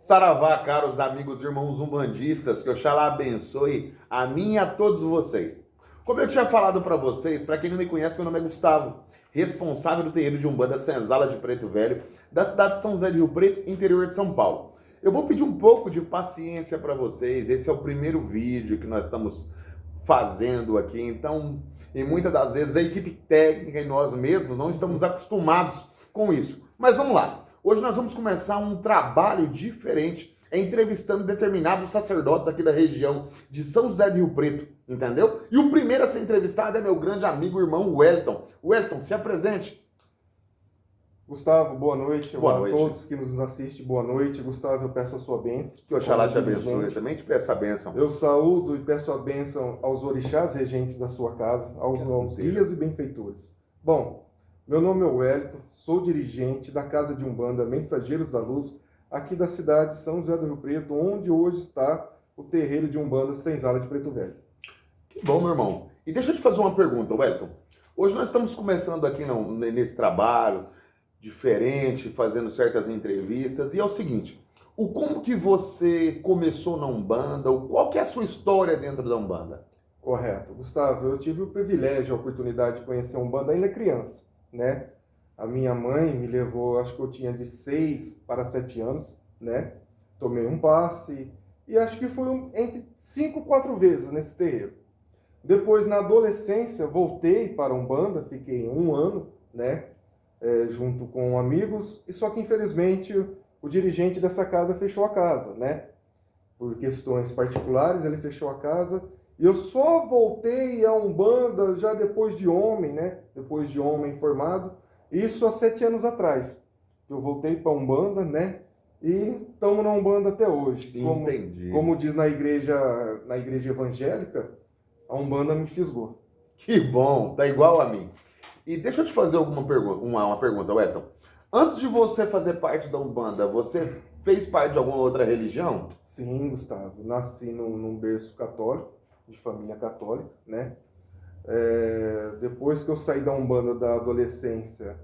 Saravá, caros amigos e irmãos umbandistas, que Oxalá abençoe a mim e a todos vocês. Como eu tinha falado para vocês, para quem não me conhece, meu nome é Gustavo, responsável do terreiro de Umbanda Senzala de Preto Velho, da cidade de São José de Rio Preto, interior de São Paulo. Eu vou pedir um pouco de paciência para vocês, esse é o primeiro vídeo que nós estamos fazendo aqui, então, e muitas das vezes a equipe técnica e nós mesmos não estamos acostumados com isso. Mas vamos lá. Hoje nós vamos começar um trabalho diferente, entrevistando determinados sacerdotes aqui da região de São José de Rio Preto, entendeu? E o primeiro a ser entrevistado é meu grande amigo e irmão Wellington. Wellington, se apresente. Gustavo, boa noite. Boa Olá noite. a todos que nos assistem, boa noite. Gustavo, eu peço a sua bênção. Que Oxalá te Como abençoe, eu dirigente. também te peço a bênção. Eu saúdo e peço a bênção aos orixás regentes da sua casa, Que assim aos seja. guias e benfeitores. Bom, meu nome é Wellington, sou dirigente da Casa de Umbanda Mensageiros da Luz, aqui da cidade de São José do Rio Preto, onde hoje está o terreiro de Umbanda Senzala de Preto Velho. Que bom, meu irmão. E deixa eu te fazer uma pergunta, Wellington. Hoje nós estamos começando aqui nesse trabalho diferente, fazendo certas entrevistas, e é o seguinte, como que você começou na Umbanda, qual que é a sua história dentro da Umbanda? Correto. Gustavo, eu tive o privilégio, a oportunidade de conhecer a Umbanda ainda criança, né? A minha mãe me levou, acho que eu tinha de 6 para 7 anos, né? Tomei um passe e acho que foi entre 5 e 4 vezes nesse terreiro. Depois, na adolescência, voltei para a Umbanda, fiquei 1 ano, né? Junto com amigos, e só que infelizmente o dirigente dessa casa fechou a casa, né? Por questões particulares, ele fechou a casa. E eu só voltei à Umbanda já depois de homem, né? Depois de homem formado. Isso há 7 anos atrás. Eu voltei para a Umbanda, né? E estamos na Umbanda até hoje. Entendi. Como diz na igreja evangélica, a Umbanda me fisgou. Que bom, tá igual a mim. E deixa eu te fazer uma pergunta, Wellington. Antes de você fazer parte da Umbanda, você fez parte de alguma outra religião? Sim, Gustavo. Nasci num berço católico, de família católica, né? Depois que eu saí da Umbanda da adolescência,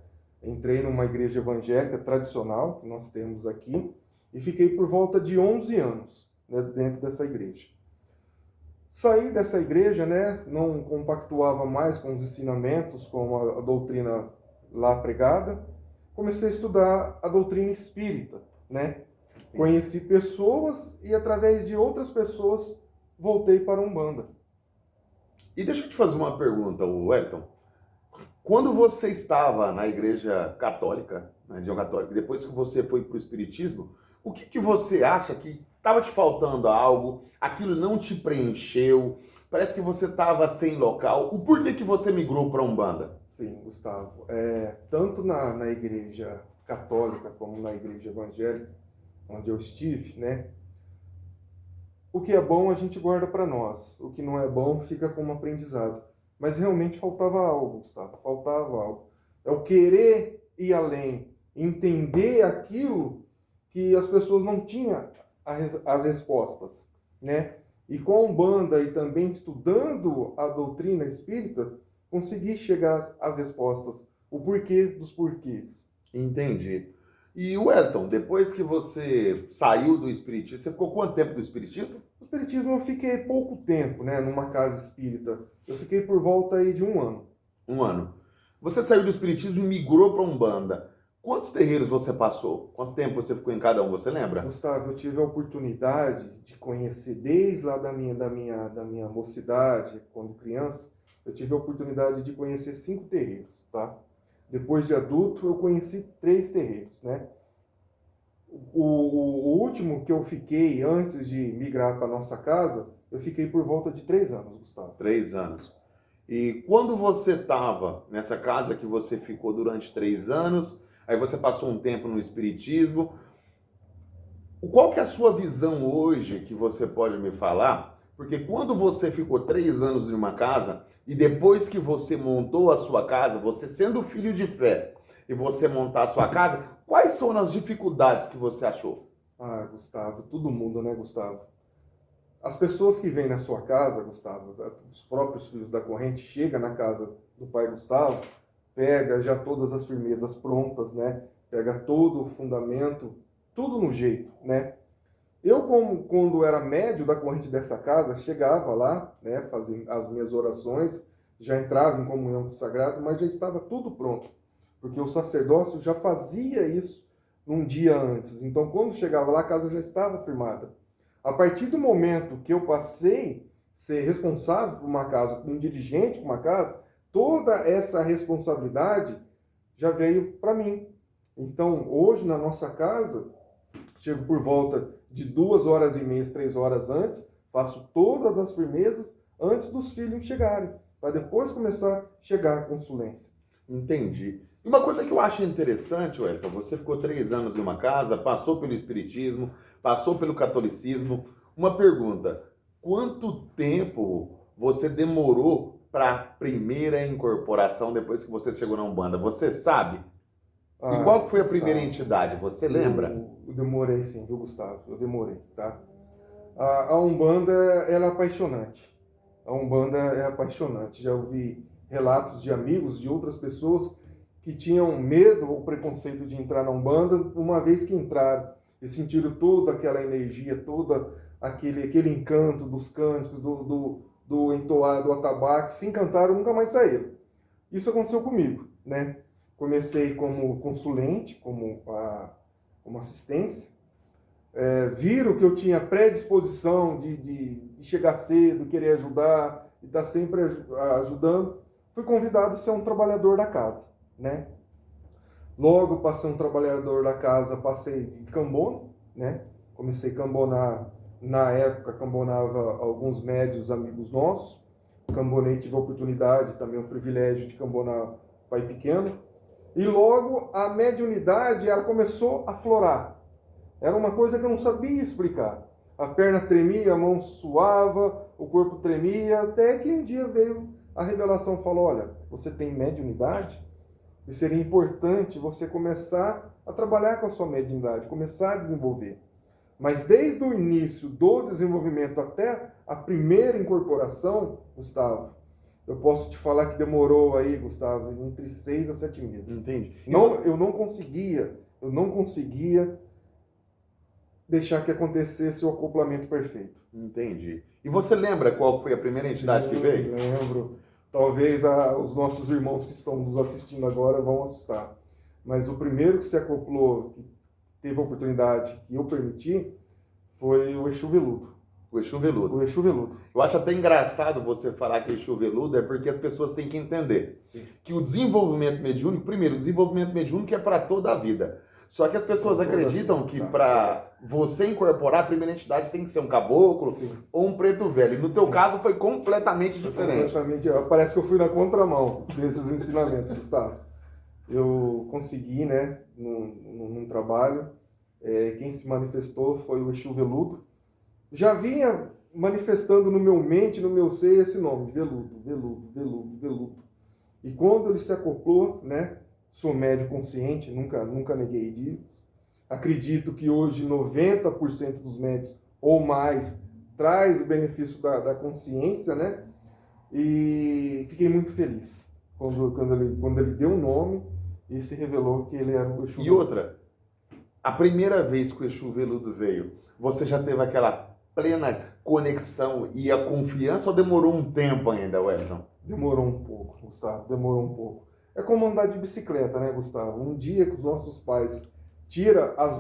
entrei numa igreja evangélica tradicional, que nós temos aqui, e fiquei por volta de 11 anos, né, dentro dessa igreja. Saí dessa igreja, né, não compactuava mais com os ensinamentos, com a doutrina lá pregada, comecei a estudar a doutrina espírita, né? Conheci pessoas e através de outras pessoas voltei para a Umbanda. E deixa eu te fazer uma pergunta, Wellington. Quando você estava na igreja católica, na religião católica, depois que você foi para o espiritismo, o que você acha que estava te faltando algo, aquilo não te preencheu, parece que você estava sem local, o porquê que você migrou para a Umbanda? Sim, Gustavo. Tanto na igreja católica como na igreja evangélica, onde eu estive, né? O que é bom a gente guarda para nós, o que não é bom fica como aprendizado. Mas realmente faltava algo, Gustavo, faltava algo. É o querer ir além, entender aquilo que as pessoas não tinham as respostas, né? E com a Umbanda e também estudando a doutrina espírita, consegui chegar às respostas, o porquê dos porquês. Entendi. E Wellington, depois que você saiu do espiritismo, você ficou quanto tempo no espiritismo? No espiritismo eu fiquei pouco tempo, né, numa casa espírita. Eu fiquei por volta aí de 1 ano. 1 ano. Você saiu do espiritismo e migrou para a Umbanda. Quantos terreiros você passou? Quanto tempo você ficou em cada um, você lembra? Gustavo, eu tive a oportunidade de conhecer desde lá da minha mocidade, quando criança, eu tive a oportunidade de conhecer 5 terreiros, tá? Depois de adulto, eu conheci 3 terreiros, né? O último que eu fiquei antes de migrar para nossa casa, eu fiquei por volta de 3 anos, Gustavo. 3 anos. E quando você estava nessa casa que você ficou durante 3 anos, aí você passou um tempo no espiritismo, qual que é a sua visão hoje que você pode me falar? Porque quando você ficou 3 anos em uma casa e depois que você montou a sua casa, você sendo filho de fé e você montar a sua casa, quais foram as dificuldades que você achou? Ah, Gustavo, tudo muda, né, Gustavo? As pessoas que vêm na sua casa, Gustavo, os próprios filhos da corrente, chegam na casa do pai Gustavo, pega já todas as firmezas prontas, né? Pega todo o fundamento, tudo no jeito, né? Eu, como quando era médio da corrente dessa casa, chegava lá, né, fazia as minhas orações, já entrava em comunhão com o sagrado, mas já estava tudo pronto, porque o sacerdócio já fazia isso num dia antes. Então, quando chegava lá, a casa já estava firmada. A partir do momento que eu passei a ser responsável por uma casa, um dirigente por uma casa, toda essa responsabilidade já veio para mim. Então, hoje na nossa casa, chego por volta de 2 horas e meia, 3 horas antes, faço todas as firmezas antes dos filhos chegarem, para depois começar a chegar a consulência. Entendi. E uma coisa que eu acho interessante, Wellington, você ficou 3 anos em uma casa, passou pelo espiritismo, passou pelo catolicismo. Uma pergunta: quanto tempo você demorou para a primeira incorporação depois que você chegou na Umbanda? Você sabe? E qual que foi a primeira Gustavo, entidade? Você lembra? eu demorei sim, viu, Gustavo? Eu demorei, tá? A Umbanda, ela é apaixonante. A Umbanda é apaixonante. Já ouvi relatos de amigos, de outras pessoas que tinham medo ou preconceito de entrar na Umbanda, uma vez que entraram e sentiram toda aquela energia, toda aquele encanto dos cânticos, do entoar, do atabaque, se encantaram e nunca mais saíram. Isso aconteceu comigo, né? Comecei como consulente, como assistência, viram que eu tinha predisposição de chegar cedo, querer ajudar, e estar sempre ajudando, fui convidado a ser um trabalhador da casa, né? Logo passei um trabalhador da casa, passei em Cambona, né? Comecei a cambonar, na época cambonava alguns médios amigos nossos, cambonei, tive a oportunidade, também o privilégio de cambonar pai pequeno, e logo a mediunidade ela começou a florar. Era uma coisa que eu não sabia explicar. A perna tremia, a mão suava, o corpo tremia, até que um dia veio a revelação, falou, olha, você tem mediunidade e seria importante você começar a trabalhar com a sua mediunidade, começar a desenvolver. Mas desde o início do desenvolvimento até a primeira incorporação, Gustavo, eu posso te falar que demorou aí, Gustavo, entre 6 a 7 meses. Entendi. Eu não conseguia deixar que acontecesse o acoplamento perfeito. Entendi. E você lembra qual foi a primeira entidade que veio? Lembro. Talvez os nossos irmãos que estão nos assistindo agora vão assustar. Mas o primeiro que se acoplou, que teve a oportunidade que eu permiti, foi o Exu Veludo. O Exu Veludo. O Exu Veludo. Eu acho até engraçado você falar que Exu Veludo é porque as pessoas têm que entender que o desenvolvimento mediúnico, primeiro, o desenvolvimento mediúnico é para toda a vida. Só que as pessoas acreditam que para você incorporar, a primeira entidade tem que ser um caboclo ou um preto velho. E no teu caso foi completamente diferente. Parece que eu fui na contramão desses ensinamentos, Gustavo. Eu consegui, né, num trabalho, quem se manifestou foi o Exu Veludo. Já vinha manifestando no meu mente, no meu ser, esse nome, Veludo, Veludo, Veludo, Veludo. E quando ele se acoplou, né, sou médio consciente, nunca neguei disso. Acredito que hoje 90% dos médios ou mais traz o benefício da consciência, né? E fiquei muito feliz quando ele deu um nome e se revelou que ele era o Exu Veludo. E outra, a primeira vez que o Exu Veludo veio, você já teve aquela plena conexão e a confiança ou demorou um tempo ainda, Wellington? Demorou um pouco, Gustavo, demorou um pouco. É como andar de bicicleta, né, Gustavo? Um dia que os nossos pais tira as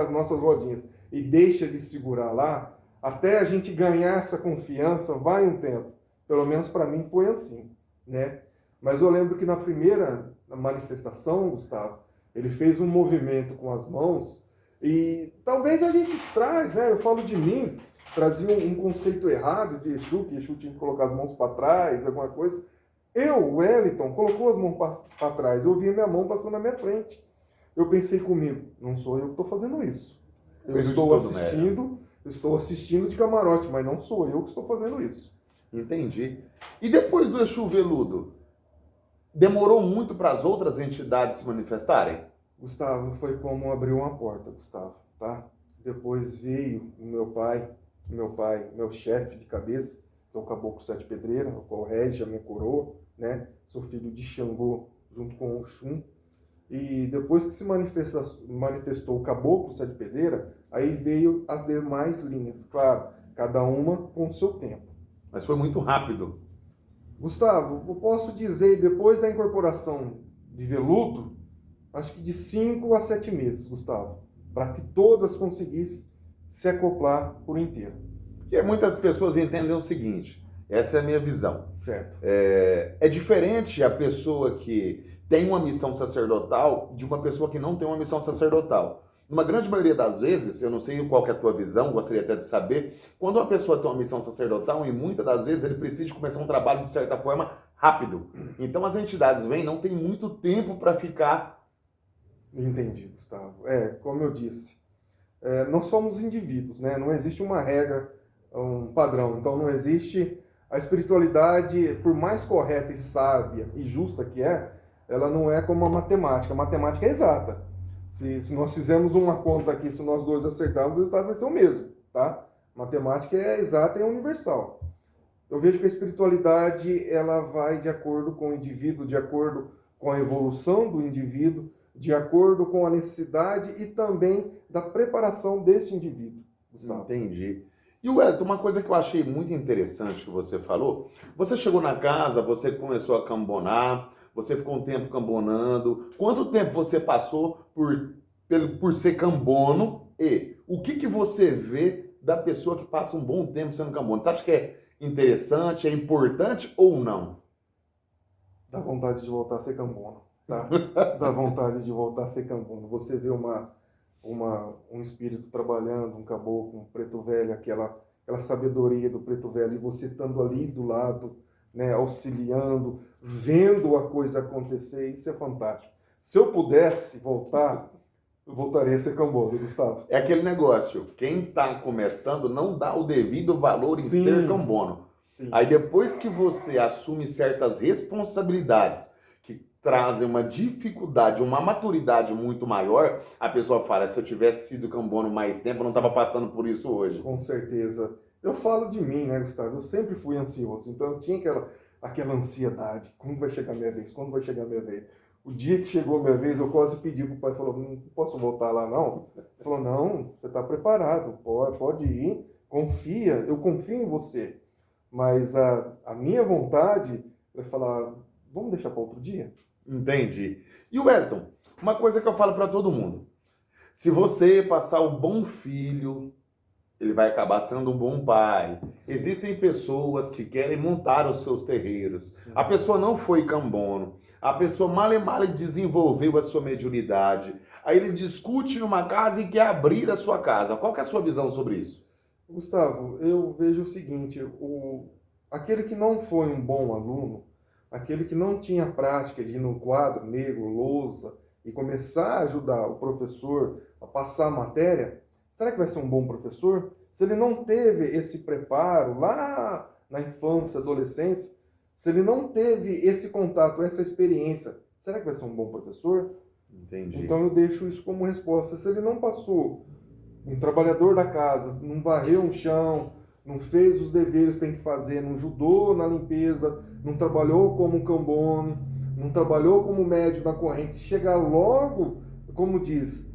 nossas rodinhas e deixa de segurar lá, até a gente ganhar essa confiança, vai um tempo. Pelo menos para mim foi assim, né? Mas eu lembro que na primeira manifestação, Gustavo, ele fez um movimento com as mãos e talvez a gente traz, né? Eu falo de mim, trazia um conceito errado de Exu, que Exu tinha que colocar as mãos para trás, alguma coisa. O Wellington, colocou as mãos para trás, eu vi a minha mão passando na minha frente. Eu pensei comigo, não sou eu que estou fazendo isso. Eu estou assistindo de camarote, mas não sou eu que estou fazendo isso. Entendi. E depois do Exu Veludo, demorou muito para as outras entidades se manifestarem? Gustavo, foi como abrir uma porta, Gustavo, tá? Depois veio o meu chefe de cabeça, que é o Caboclo Sete Pedreira, o qual rege a minha coroa, né? Sou filho de Xangô, junto com o Oxum. E depois que se manifestou o caboclo Sete Pedreira, aí veio as demais linhas, claro, cada uma com o seu tempo. Mas foi muito rápido. Gustavo, eu posso dizer, depois da incorporação de Veludo, acho que de 5 a 7 meses, Gustavo, para que todas conseguissem se acoplar por inteiro. Porque muitas pessoas entendem o seguinte, essa é a minha visão. Certo. É diferente a pessoa que tem uma missão sacerdotal de uma pessoa que não tem uma missão sacerdotal. Numa grande maioria das vezes, eu não sei qual que é a tua visão, gostaria até de saber, quando uma pessoa tem uma missão sacerdotal, e muitas das vezes ele precisa de começar um trabalho, de certa forma, rápido. Então as entidades vêm, não tem muito tempo para ficar... Entendi, Gustavo. Como eu disse, nós somos indivíduos, né? Não existe uma regra, um padrão. Então não existe a espiritualidade, por mais correta e sábia e justa que ela não é como a matemática. A matemática é exata. Se nós fizermos uma conta aqui, se nós dois acertarmos, o resultado vai ser o mesmo, tá? Matemática é exata e é universal. Eu vejo que a espiritualidade, ela vai de acordo com o indivíduo, de acordo com a evolução do indivíduo, de acordo com a necessidade e também da preparação desse indivíduo, Gustavo. Entendi. E Wellington, uma coisa que eu achei muito interessante que você falou, você chegou na casa, você começou a cambonar, você ficou um tempo cambonando. Quanto tempo você passou por ser cambono? E o que você vê da pessoa que passa um bom tempo sendo cambono? Você acha que é interessante, é importante ou não? Dá vontade de voltar a ser cambono, tá? Dá vontade de voltar a ser cambono. Você vê um espírito trabalhando, um caboclo, um preto velho, aquela sabedoria do preto velho, e você estando ali do lado, né, auxiliando, vendo a coisa acontecer, isso é fantástico. Se eu pudesse voltar, eu voltaria a ser cambono, Gustavo. É aquele negócio, quem está começando não dá o devido valor em Sim. ser cambono. Sim. Aí depois que você assume certas responsabilidades que trazem uma dificuldade, uma maturidade muito maior, a pessoa fala, se eu tivesse sido cambono mais tempo, eu não estava passando por isso hoje. Com certeza. Eu falo de mim, né, Gustavo? Eu sempre fui ansioso, então eu tinha aquela ansiedade. Quando vai chegar a minha vez? Quando vai chegar a minha vez? O dia que chegou a minha vez, eu quase pedi pro pai, falou, não posso voltar lá não? Ele falou, não, você está preparado, pode ir, confia, eu confio em você. Mas a minha vontade é falar, vamos deixar para outro dia? Entendi. E o Wellington, uma coisa que eu falo para todo mundo, se você passar um bom filho, ele vai acabar sendo um bom pai. Sim. Existem pessoas que querem montar os seus terreiros. Sim. A pessoa não foi cambono. A pessoa mal desenvolveu a sua mediunidade. Aí ele discute numa casa e quer abrir a sua casa. Qual que é a sua visão sobre isso? Gustavo, eu vejo o seguinte, aquele que não foi um bom aluno, aquele que não tinha prática de ir no quadro negro, lousa, e começar a ajudar o professor a passar a matéria, será que vai ser um bom professor? Se ele não teve esse preparo lá na infância, adolescência, se ele não teve esse contato, essa experiência, será que vai ser um bom professor? Entendi. Então eu deixo isso como resposta. Se ele não passou, um trabalhador da casa, não varreu um chão, não fez os deveres que tem que fazer, não ajudou na limpeza, não trabalhou como um cambono, não trabalhou como médio na corrente, chegar logo, como diz,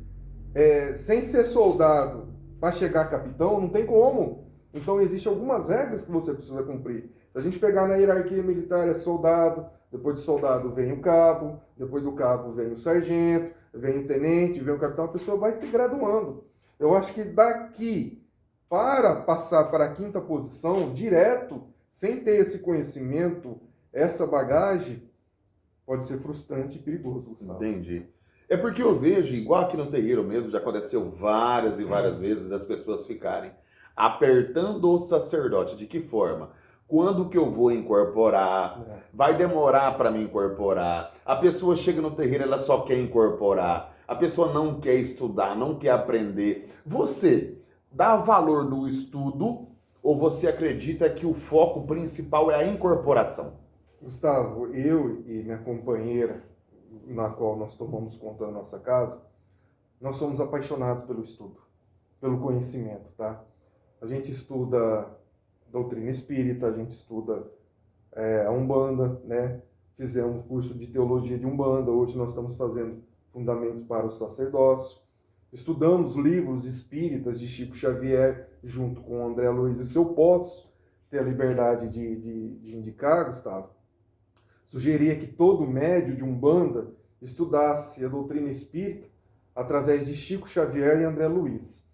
sem ser soldado, para chegar capitão, não tem como. Então existem algumas regras que você precisa cumprir. Se a gente pegar na hierarquia militar, é soldado, depois de soldado vem o cabo, depois do cabo vem o sargento, vem o tenente, vem o capitão, a pessoa vai se graduando. Eu acho que daqui para passar para a 5ª posição, direto, sem ter esse conhecimento, essa bagagem, pode ser frustrante e perigoso, Gustavo. Entendi. É porque eu vejo, igual aqui no terreiro mesmo, já aconteceu várias e várias vezes, as pessoas ficarem apertando o sacerdote. De que forma? Quando que eu vou incorporar? Vai demorar para me incorporar. A pessoa chega no terreiro, ela só quer incorporar. A pessoa não quer estudar, não quer aprender. Você dá valor no estudo ou você acredita que o foco principal é a incorporação? Gustavo, eu e minha companheira, na qual nós tomamos conta da nossa casa, nós somos apaixonados pelo estudo, pelo conhecimento, tá? A gente estuda doutrina espírita, a gente estuda a Umbanda, né? Fizemos curso de teologia de Umbanda, hoje nós estamos Fundamentos para o Sacerdócio. Estudamos livros espíritas de Chico Xavier, junto com o André Luiz. E se eu posso ter a liberdade de indicar, Gustavo, sugeria que todo médio de Umbanda estudasse a doutrina espírita através de Chico Xavier e André Luiz.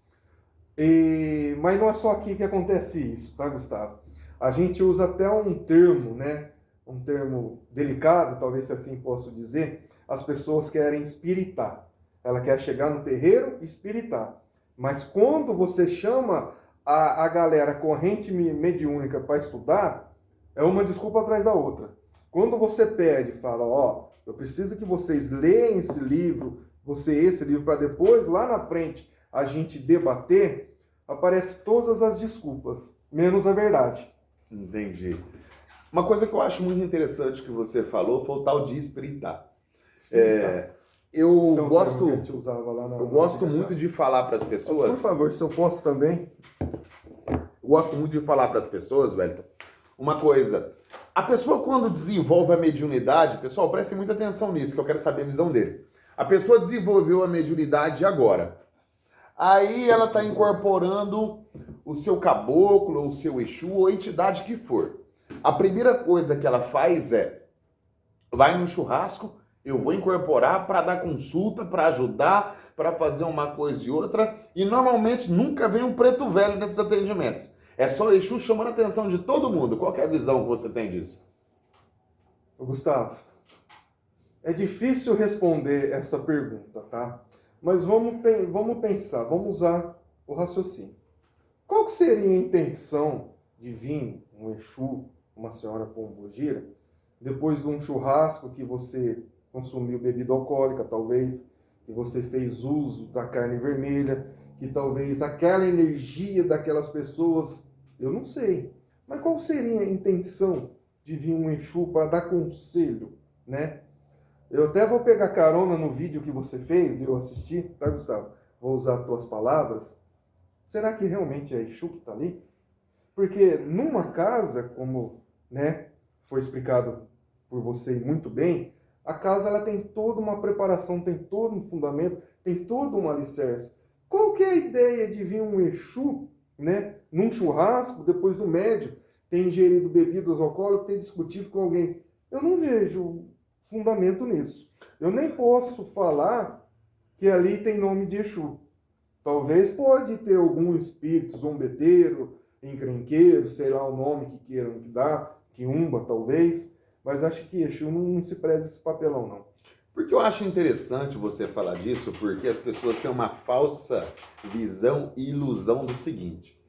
Mas não é só aqui que acontece isso, tá, Gustavo? A gente usa até um termo, né? Um termo delicado, talvez se assim posso dizer. As pessoas querem espiritar. Ela quer chegar no terreiro e espiritar. Mas quando você chama a galera corrente mediúnica para estudar, é uma desculpa atrás da outra. Quando você pede, fala, ó, eu preciso que vocês leiam esse livro para depois, lá na frente, a gente debater, aparecem todas as desculpas, menos a verdade. Entendi. Uma coisa que eu acho muito interessante que você falou foi o tal de espiritar. Eu gosto muito de falar para as pessoas... Por favor, se eu posso também. Eu gosto muito de falar para as pessoas, Wellington, uma coisa. A pessoa quando desenvolve a mediunidade, pessoal, prestem muita atenção nisso, que eu quero saber a visão dele. A pessoa desenvolveu a mediunidade agora. Aí ela está incorporando o seu caboclo, o seu Exu, ou a entidade que for. A primeira coisa que ela faz é, vai no churrasco, eu vou incorporar para dar consulta, para ajudar, para fazer uma coisa e outra, e normalmente nunca vem um preto velho nesses atendimentos. É só o Exu chamando a atenção de todo mundo. Qual que é a visão que você tem disso? Gustavo, é difícil responder essa pergunta, tá? Mas vamos pensar, vamos usar o raciocínio. Qual que seria a intenção de vir um Exu, uma senhora pombogira, depois de um churrasco que você consumiu bebida alcoólica, talvez, que você fez uso da carne vermelha, que talvez aquela energia daquelas pessoas, eu não sei, mas qual seria a intenção de vir um Exu para dar conselho, né? Eu até vou pegar carona no vídeo que você fez e eu assisti, tá, Gustavo? Vou usar as tuas palavras. Será que realmente é Exu que está ali? Porque numa casa, como, né, foi explicado por você muito bem, a casa ela tem toda uma preparação, tem todo um fundamento, tem todo um alicerce. Qual que é a ideia de vir um Exu, né, num churrasco, depois do médium, ter ingerido bebidas alcoólicas, ter discutido com alguém? Eu não vejo fundamento nisso. Eu nem posso falar que ali tem nome de Exu. Talvez pode ter algum espírito zombeteiro, encrenqueiro, sei lá o nome que queiram dar, quiumba talvez, mas acho que Exu não se preza esse papelão não. Porque eu acho interessante você falar disso, porque as pessoas têm uma falsa visão e ilusão do seguinte.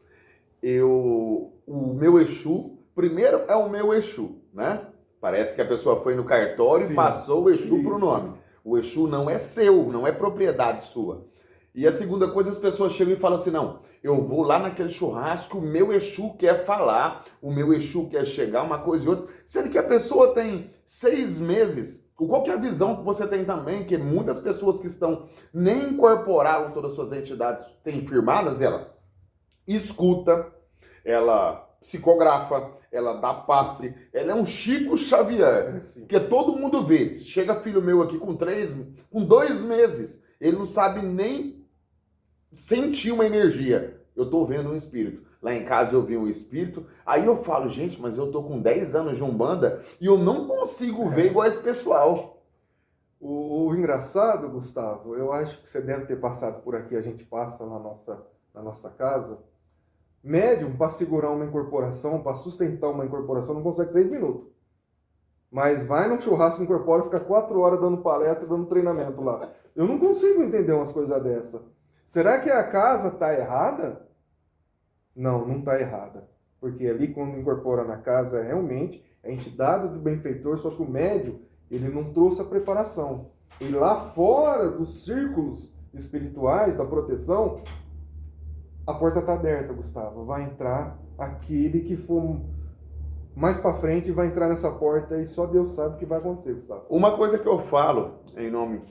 O meu Exu, primeiro é o meu Exu, né? Parece que a pessoa foi no cartório e passou o Exu pro nome. O Exu não é seu, não é propriedade sua. E a segunda coisa, as pessoas chegam e falam assim, não, eu vou lá naquele churrasco, o meu Exu quer falar, o meu Exu quer chegar, uma coisa e outra. Sendo que a pessoa tem 6 meses. Qual que é a visão que você tem também, que muitas pessoas que estão, nem incorporaram todas as suas entidades, têm firmadas, ela escuta, ela psicografa, ela dá passe, ela é um Chico Xavier, que todo mundo vê. Chega filho meu aqui com 2 meses, ele não sabe nem sentir uma energia. Eu tô vendo um espírito. Lá em casa eu vi um espírito, aí eu falo, gente, mas eu tô com 10 anos de Umbanda e eu não consigo ver igual esse pessoal. O engraçado, Gustavo, eu acho que você deve ter passado por aqui, a gente passa na nossa casa. Médium, para segurar uma incorporação, para sustentar uma incorporação, não consegue 3 minutos. Mas vai num churrasco, incorpora e fica 4 horas dando palestra, dando treinamento lá. Eu não consigo entender umas coisas dessa. Será que a casa está errada? Não, não está errada. Porque ali, quando incorpora na casa, realmente é entidade do benfeitor, só que o médium, ele não trouxe a preparação. E lá fora dos círculos espirituais, da proteção, a porta está aberta, Gustavo. Vai entrar aquele que for mais para frente, vai entrar nessa porta e só Deus sabe o que vai acontecer, Gustavo. Uma coisa que eu falo, em nome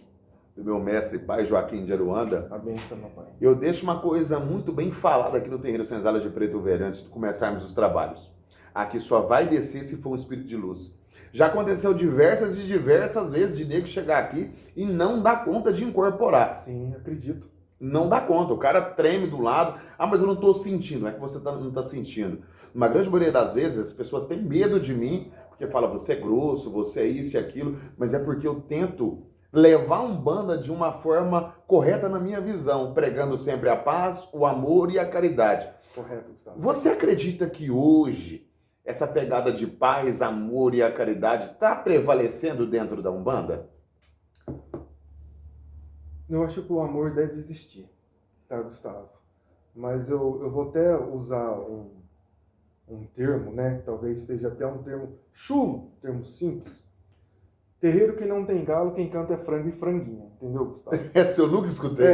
do meu mestre pai Joaquim de Aruanda, a benção, meu pai. Eu deixo uma coisa muito bem falada aqui no Terreiro Senzala de Preto Velho, antes de começarmos os trabalhos. Aqui só vai descer se for um espírito de luz. Já aconteceu diversas e diversas vezes de nego chegar aqui e não dar conta de incorporar. Sim, acredito. Não dá conta, o cara treme do lado. Ah, mas eu não tô sentindo. É que você não tá sentindo. Na grande maioria das vezes, as pessoas têm medo de mim, porque falam, você é grosso, você é isso e aquilo, mas é porque eu tento levar a Umbanda de uma forma correta na minha visão, pregando sempre a paz, o amor e a caridade. Correto, Gustavo. Você acredita que hoje essa pegada de paz, amor e a caridade está prevalecendo dentro da Umbanda? Eu acho que o amor deve existir, tá, Gustavo? Mas eu vou até usar um termo, né? Talvez seja até um termo chulo, termo simples. Terreiro que não tem galo, quem canta é frango e franguinha, entendeu, Gustavo? Essa eu nunca escutei,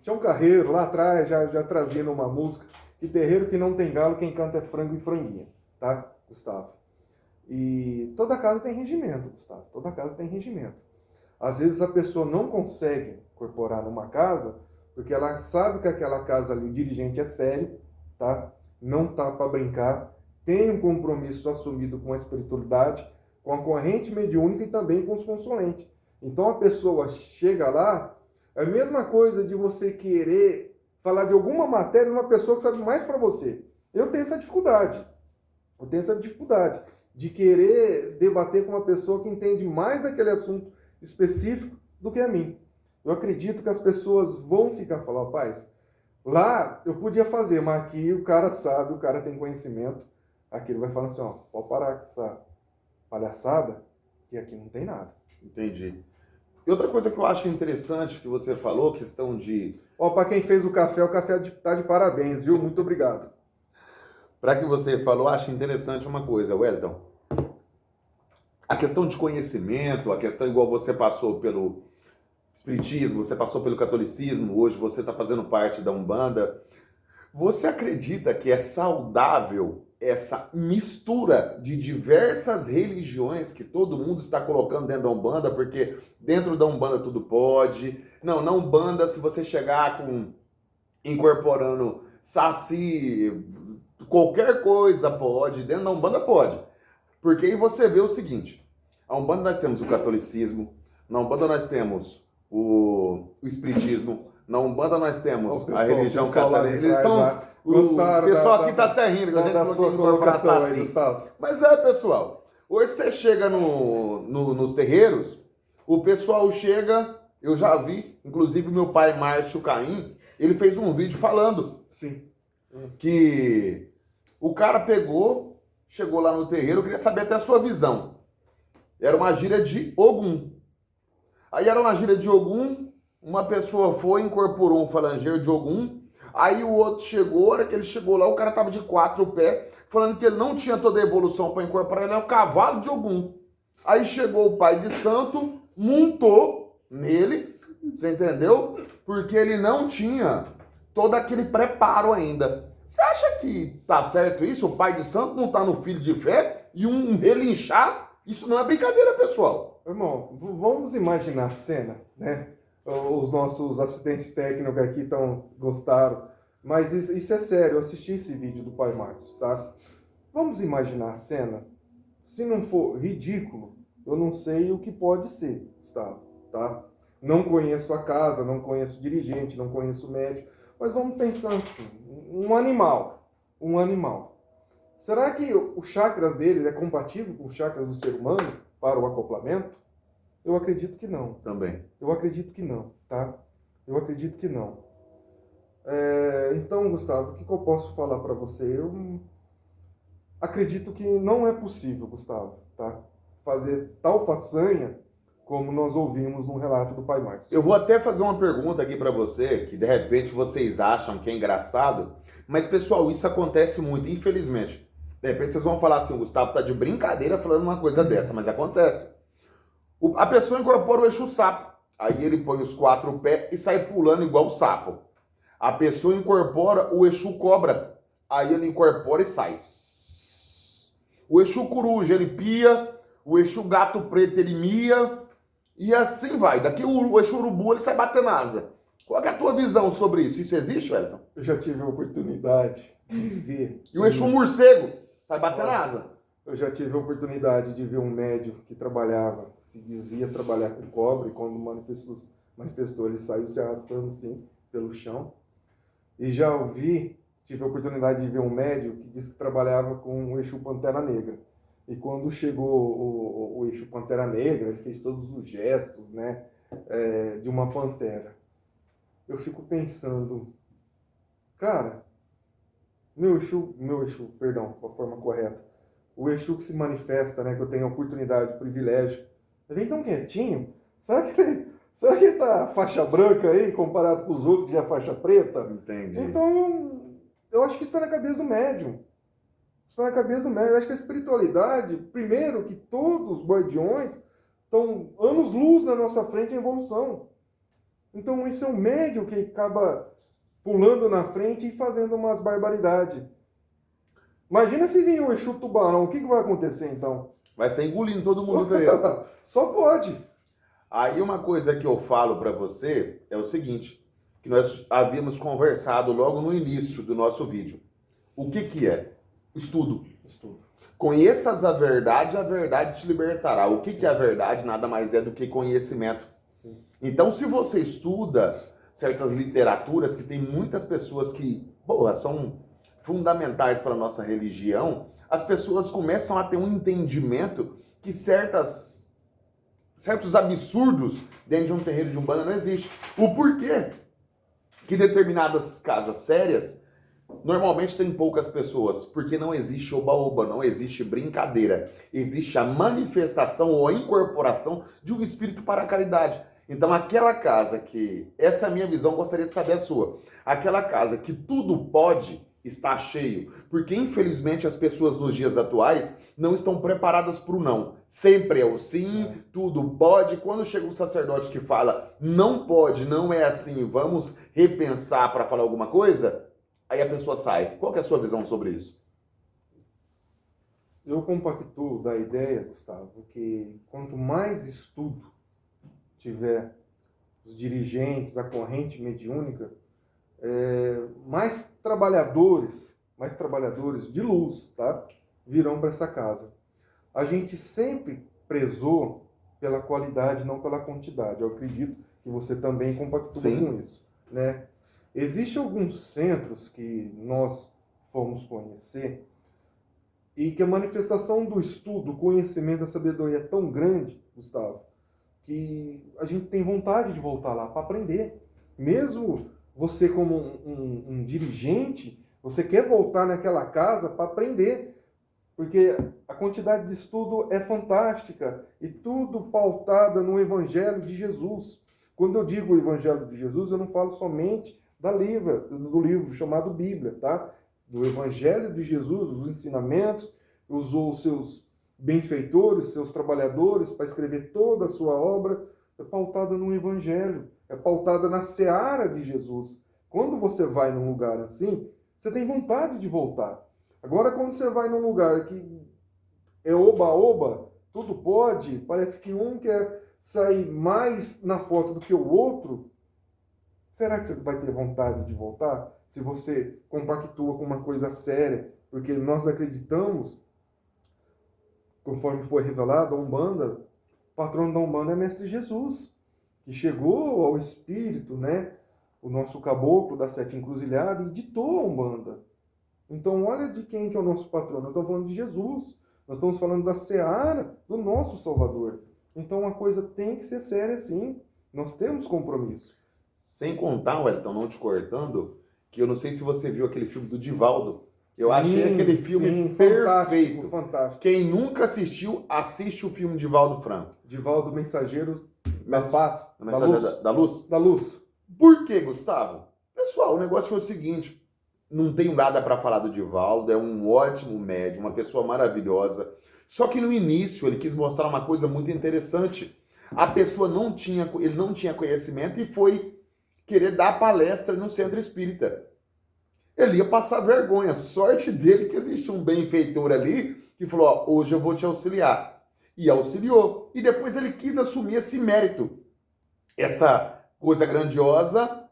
Tinha um carreiro lá atrás, já trazia numa música, que terreiro que não tem galo, quem canta é frango e franguinha, tá, Gustavo? E toda casa tem regimento, Gustavo, toda casa tem regimento. Às vezes a pessoa não consegue incorporar numa casa, porque ela sabe que aquela casa ali, o dirigente é sério, tá? Não tá para brincar, tem um compromisso assumido com a espiritualidade, com a corrente mediúnica e também com os consulentes. Então a pessoa chega lá, é a mesma coisa de você querer falar de alguma matéria numa pessoa que sabe mais para você. Eu tenho essa dificuldade. Eu tenho essa dificuldade de querer debater com uma pessoa que entende mais daquele assunto específico do que a mim. Eu acredito que as pessoas vão ficar falando, rapaz, lá eu podia fazer, mas aqui o cara sabe, o cara tem conhecimento. Aqui ele vai falar assim, ó, pode parar com essa palhaçada, que aqui não tem nada. Entendi. E outra coisa que eu acho interessante que você falou, questão de... Ó, para quem fez o café tá de parabéns, viu? Muito obrigado. Para que você falou, acho interessante uma coisa, Wellington. A questão de conhecimento, a questão igual você passou pelo espiritismo, você passou pelo catolicismo, hoje você está fazendo parte da Umbanda. Você acredita que é saudável essa mistura de diversas religiões que todo mundo está colocando dentro da Umbanda, porque dentro da Umbanda tudo pode. Não, na Umbanda, se você chegar incorporando saci, qualquer coisa pode, dentro da Umbanda pode. Porque aí você vê o seguinte, a Umbanda nós temos o catolicismo, na Umbanda nós temos o espiritismo, na Umbanda nós temos a religião católica. Eles estão... O pessoal aqui tá até rindo, a gente da sua colocação aí, Gustavo. Mas pessoal, hoje você chega nos terreiros, o pessoal chega, eu já vi, inclusive meu pai Márcio Caim, ele fez um vídeo falando Sim. Que o cara pegou, chegou lá no terreiro, eu queria saber até a sua visão. Era uma gíria de Ogum. Aí era uma gíria de Ogum, uma pessoa foi, incorporou um falangeiro de Ogum. Aí o outro chegou, a hora que ele chegou lá, o cara tava de 4 pés, falando que ele não tinha toda a evolução para incorporar, ele é o cavalo de Ogum. Aí chegou o pai de santo, montou nele, você entendeu? Porque ele não tinha todo aquele preparo ainda. Você acha que tá certo isso? O pai de santo montar no filho de fé e um relinchar? Isso não é brincadeira, pessoal. Irmão, vamos imaginar a cena, né? Os nossos assistentes técnicos aqui gostaram, mas isso é sério, eu assisti esse vídeo do pai Marcos, tá? Vamos imaginar a cena, se não for ridículo, eu não sei o que pode ser, Gustavo, tá? Não conheço a casa, não conheço o dirigente, não conheço o médico, mas vamos pensar assim, um animal. Será que os chakras dele é compatível com os chakras do ser humano para o acoplamento? Eu acredito que não. Também. Eu acredito que não, tá? Eu acredito que não. Então, Gustavo, o que eu posso falar para você? Eu acredito que não é possível, Gustavo, tá? Fazer tal façanha como nós ouvimos no relato do pai Marcos. Eu vou até fazer uma pergunta aqui para você, que de repente vocês acham que é engraçado, mas pessoal, isso acontece muito, infelizmente. De repente vocês vão falar assim, o Gustavo tá de brincadeira falando uma coisa dessa, mas acontece. A pessoa incorpora o Exu sapo, aí ele põe os 4 pés e sai pulando igual o sapo. A pessoa incorpora o Exu cobra, aí ele incorpora e sai. O Exu coruja, ele pia, o Exu gato preto, ele mia, e assim vai. Daqui o Exu urubu, ele sai batendo asa. Qual é a tua visão sobre isso? Isso existe, Wellington? Eu já tive a oportunidade de ver. E o Exu morcego sai batendo asa. Eu já tive a oportunidade de ver um médium que trabalhava, se dizia trabalhar com cobre, e quando manifestou, ele saiu se arrastando assim pelo chão. E já tive a oportunidade de ver um médium que disse que trabalhava com o Exu Pantera Negra. E quando chegou o Exu Pantera Negra, ele fez todos os gestos, né, de uma pantera. Eu fico pensando, cara, perdão, com a forma correta, o Exu que se manifesta, né, que eu tenho a oportunidade, o privilégio, ele vem tão quietinho, será que ele tá faixa branca aí, comparado com os outros que já é faixa preta? Entendi. Então, eu acho que isso está na cabeça do médium. Está na cabeça do médium. Eu acho que a espiritualidade, primeiro, que todos os guardiões estão anos-luz na nossa frente em evolução. Então, isso é um médium que acaba pulando na frente e fazendo umas barbaridades. Imagina se vir um Exu Tubarão, o que vai acontecer então? Vai ser engolindo todo mundo dentro. Só pode. Aí uma coisa que eu falo para você é o seguinte, que nós havíamos conversado logo no início do nosso vídeo. O que é? Estudo. Conheças a verdade te libertará. O que é a verdade? Nada mais é do que conhecimento. Sim. Então, se você estuda certas literaturas, que tem muitas pessoas que, são fundamentais para a nossa religião, as pessoas começam a ter um entendimento que certos absurdos dentro de um terreiro de Umbanda não existe. O porquê que determinadas casas sérias normalmente tem poucas pessoas, porque não existe oba-oba, não existe brincadeira. Existe a manifestação ou a incorporação de um espírito para a caridade. Então, aquela casa que, essa é a minha visão, gostaria de saber a sua. Aquela casa que tudo pode, está cheio. Porque, infelizmente, as pessoas nos dias atuais não estão preparadas para o não. Sempre é o sim, tudo pode. Quando chega um sacerdote que fala não pode, não é assim, vamos repensar para falar alguma coisa, aí a pessoa sai. Qual que é a sua visão sobre isso? Eu compactuo da ideia, Gustavo, que quanto mais estudo tiver os dirigentes, a corrente mediúnica, mais trabalhadores de luz, tá, virão para essa casa. A gente sempre prezou pela qualidade, não pela quantidade. Eu acredito que você também compactua com isso, né? Existem alguns centros que nós fomos conhecer e que a manifestação do estudo, do conhecimento, da sabedoria é tão grande, Gustavo, que a gente tem vontade de voltar lá para aprender. Mesmo você como um dirigente, você quer voltar naquela casa para aprender, porque a quantidade de estudo é fantástica e tudo pautada no Evangelho de Jesus. Quando eu digo o Evangelho de Jesus, eu não falo somente do livro chamado Bíblia, tá? Do Evangelho de Jesus, os ensinamentos, usou os seus benfeitores, seus trabalhadores para escrever toda a sua obra, é pautada no Evangelho, é pautada na seara de Jesus. Quando você vai num lugar assim, você tem vontade de voltar. Agora, quando você vai num lugar que é oba-oba, tudo pode, parece que um quer sair mais na foto do que o outro, será que você vai ter vontade de voltar? Se você compactua com uma coisa séria, porque nós acreditamos, conforme foi revelado, a Umbanda, o patrono da Umbanda é Mestre Jesus, que chegou ao Espírito, né, o nosso caboclo da Sete Encruzilhadas, e ditou a Umbanda. Então, olha de quem que é o nosso patrono. Nós estamos falando de Jesus. Nós estamos falando da seara do nosso Salvador. Então, a coisa tem que ser séria, sim. Nós temos compromisso. Sem contar, Wellington, não te cortando, que eu não sei se você viu aquele filme do Divaldo. Eu achei aquele filme perfeito. Fantástico. Quem nunca assistiu, assiste o filme Divaldo Franco. Divaldo, Mensageiros da Paz, da Luz. Da Luz? Da Luz. Por quê, Gustavo? Pessoal, o negócio foi o seguinte, não tenho nada para falar do Divaldo, é um ótimo médium, uma pessoa maravilhosa. Só que no início ele quis mostrar uma coisa muito interessante. A pessoa ele não tinha conhecimento e foi querer dar palestra no centro espírita. Ele ia passar vergonha. Sorte dele que existia um benfeitor ali que falou, ó, hoje eu vou te auxiliar. E auxiliou. E depois ele quis assumir esse mérito, essa coisa grandiosa.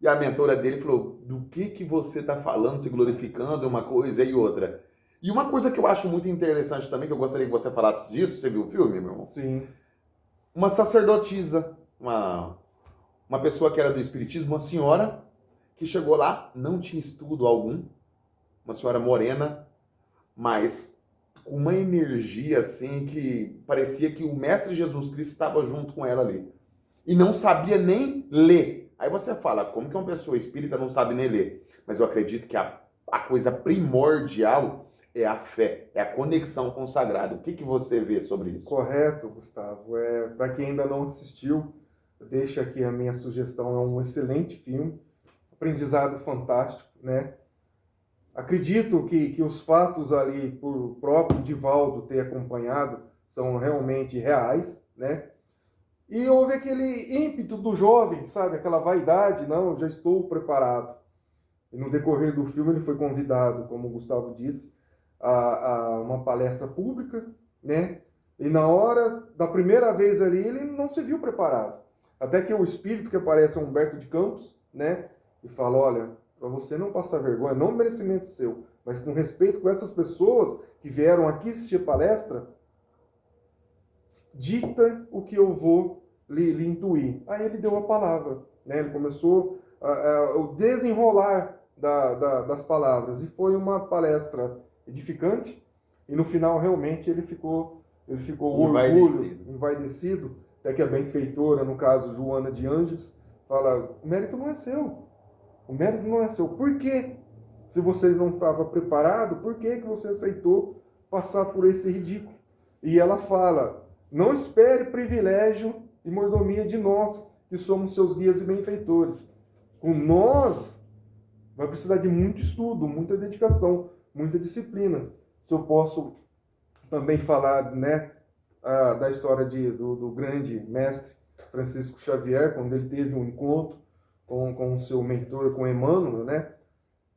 E a mentora dele falou, do que você está falando, se glorificando, uma coisa e outra. E uma coisa que eu acho muito interessante também, que eu gostaria que você falasse disso, você viu o filme, meu irmão? Sim. Uma sacerdotisa, uma pessoa que era do espiritismo, uma senhora que chegou lá, não tinha estudo algum, uma senhora morena, mas com uma energia assim que parecia que o Mestre Jesus Cristo estava junto com ela ali. E não sabia nem ler. Aí você fala, como que uma pessoa espírita não sabe nem ler? Mas eu acredito que a coisa primordial é a fé, é a conexão com o sagrado. O que você vê sobre isso? Correto, Gustavo. Para quem ainda não assistiu, deixa aqui a minha sugestão. É um excelente filme, aprendizado fantástico, né? Acredito que os fatos ali, por próprio Divaldo ter acompanhado, são realmente reais, né? E houve aquele ímpeto do jovem, sabe? Aquela vaidade, não, já estou preparado. E no decorrer do filme ele foi convidado, como o Gustavo disse, a uma palestra pública, né? E na hora da primeira vez ali, ele não se viu preparado. Até que o espírito que aparece é Humberto de Campos, né? E fala, olha, para você não passar vergonha, não merecimento seu, mas com respeito com essas pessoas que vieram aqui assistir a palestra, dita o que eu vou lhe intuir. Aí ele deu a palavra, né? Ele começou o desenrolar das palavras, e foi uma palestra edificante, e no final realmente ele ficou orgulho, envaidecido, até que a benfeitora, no caso Joana de Ângeles, fala, o mérito não é seu, o mérito não é seu, por quê? Se vocês não estavam preparados, por que você aceitou passar por esse ridículo? E ela fala, não espere privilégio e mordomia de nós, que somos seus guias e benfeitores. Com nós, vai precisar de muito estudo, muita dedicação, muita disciplina. Se eu posso também falar, né, da história do grande mestre Francisco Xavier, quando ele teve um encontro com o seu mentor, com Emmanuel, né?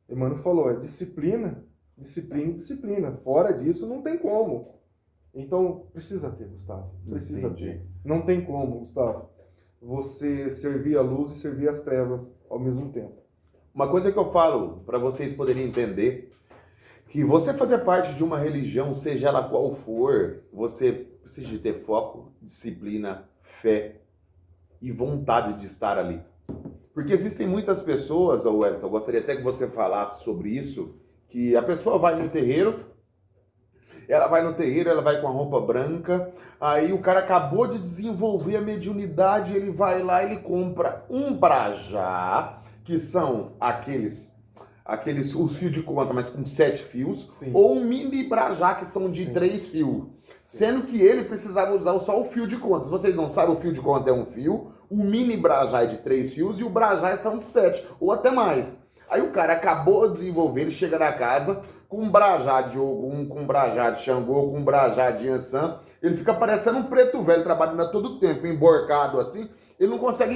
Emmanuel falou, é disciplina, disciplina, disciplina. Fora disso, não tem como. Então, precisa ter, Gustavo. Precisa ter. Não tem como, Gustavo, você servir a luz e servir as trevas ao mesmo tempo. Uma coisa que eu falo, para vocês poderem entender, que você fazer parte de uma religião, seja ela qual for, você precisa de ter foco, disciplina, fé e vontade de estar ali. Porque existem muitas pessoas, Wellington, eu gostaria até que você falasse sobre isso, que a pessoa vai no terreiro, ela vai com a roupa branca, aí o cara acabou de desenvolver a mediunidade, ele vai lá e ele compra um brajá, que são os fios de conta, mas com 7 fios, sim, ou um mini brajá, que são de 3 fios. Sendo que ele precisava usar só o fio de conta. Se vocês não sabem, o fio de conta é um fio, o mini brajá é de 3 fios e o brajá são de 7, ou até mais. Aí o cara acabou de desenvolver, ele chega na casa com um brajá de Ogum, com um brajá de Xangô, com um brajá de Yansan, ele fica parecendo um preto velho, trabalhando a todo tempo, emborcado assim, ele não consegue